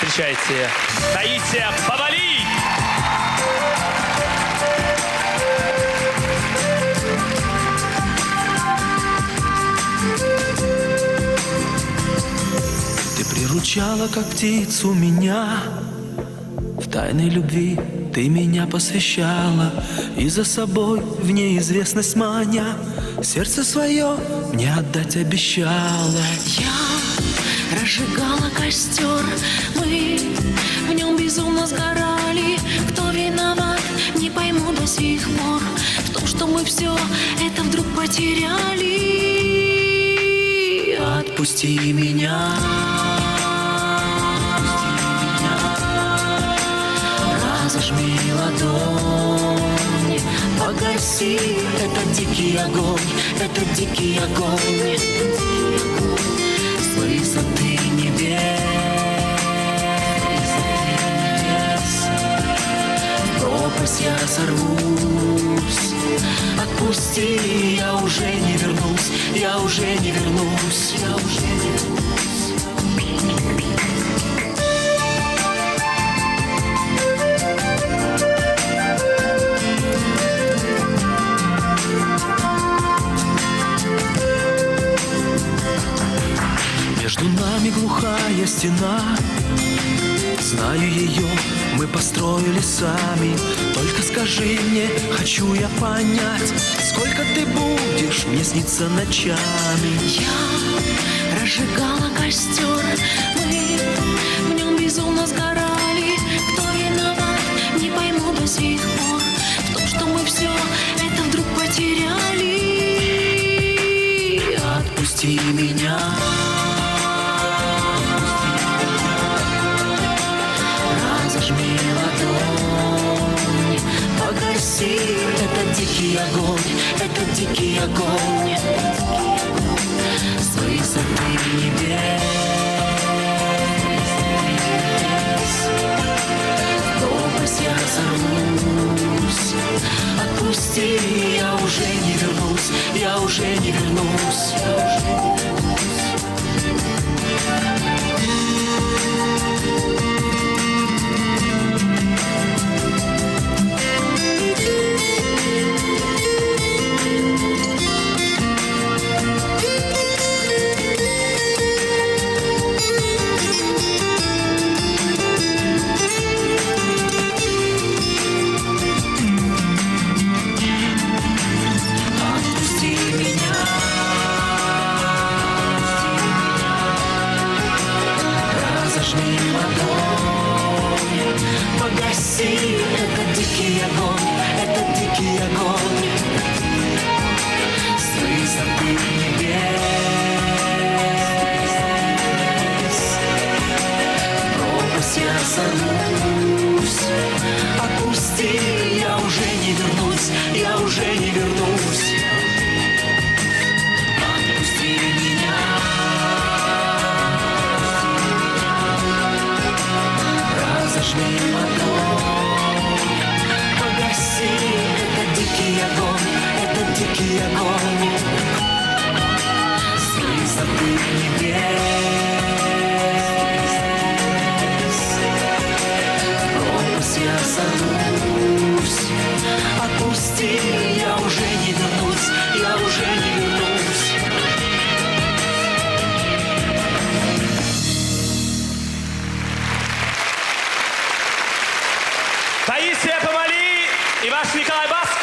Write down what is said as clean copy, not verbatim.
Встречайте, Таисия Повалий! Ты приручала, как птицу, меня. В тайной любви ты меня посвящала, и за собой в неизвестность маня сердце свое мне отдать обещала. Я разжигала костер, мы в нем безумно сгорали. Кто виноват, не пойму до сих пор в том, что мы все это вдруг потеряли. Отпусти меня. Разожми ладонь, погаси этот дикий огонь, этот дикий огонь. С высоты небес в пропасть я сорвусь. Отпусти, я уже не вернусь, я уже не вернусь, я уже не вернусь. Между нами глухая стена, знаю ее, мы построили сами. Только скажи мне, хочу я понять, сколько ты будешь мне сниться ночами. Я разжигала костер, мы в нем безумно сгорали. Кто виноват, не пойму до сих пор в том, что мы все это вдруг потеряли. Отпусти меня. Разожми ладонь, погаси этот дикий огонь, этот дикий огонь. С высоты небес в пропасть я сорвусь. Отпусти, я уже не вернусь, я уже не вернусь, я уже не вернусь. Разожми ладонь, погаси этот дикий огонь, этот дикий огонь. С высоты небес в пропасть я сорвусь. Отпусти, я уже не вернусь, я уже не вернусь. Отпусти меня. Разожми ладонь, погаси этот дикий огонь, этот дикий огонь. С высоты небес в пропасть я сорвусь. Отпусти, я уже не вернусь, я уже не вернусь. Таисия Повалий и ваш Николай Басков.